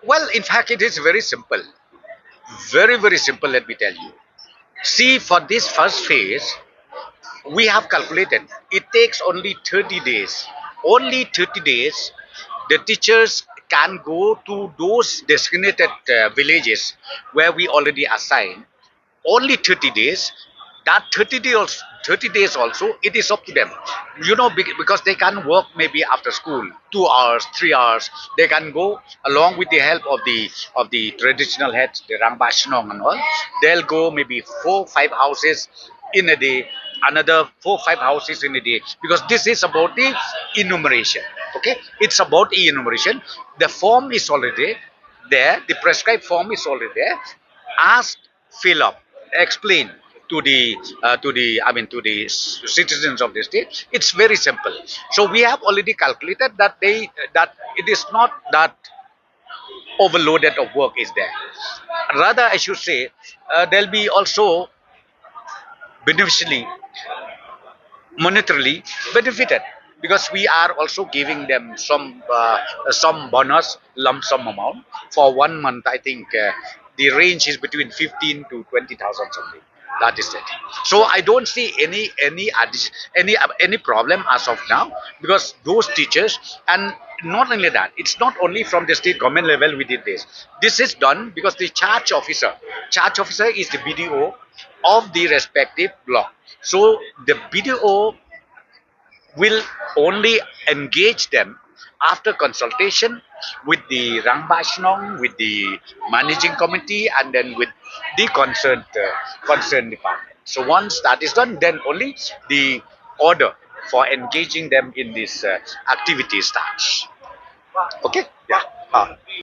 Well, in fact, it is very simple. Very, very simple, let me tell you. See, for this first phase, we have calculated it takes only 30 days. Only 30 days, the teachers can go to those designated villages where we already assigned. Only 30 days. That 30 days also, it is up to them. Because they can work maybe after school, 2 hours, 3 hours. They can go along with the help of the traditional heads, the Rangbashnong and all. They'll go maybe 4, 5 houses in a day, another 4, 5 houses in a day, because this is about the enumeration. Okay, it's about enumeration. The form is already there. The prescribed form is already there. Ask, fill up, explain to the citizens of the state. It's very simple. So we have already calculated that it is not that overloaded of work is there. Rather, I should say, there'll be also beneficially, monetarily benefited, because we are also giving them some bonus lump sum amount for 1 month. I think the range is between 15 to 20,000 something. That is it. So I don't see any problem as of now, because those teachers, and not only that, it's not only from the state government level we did this. This is done because the charge officer is the BDO of the respective block. So the BDO will only engage them after consultation with the Rangbashnong, with the managing committee, and then with the concerned department. So once that is done, then only the order for engaging them in this activity starts. Okay? Yeah.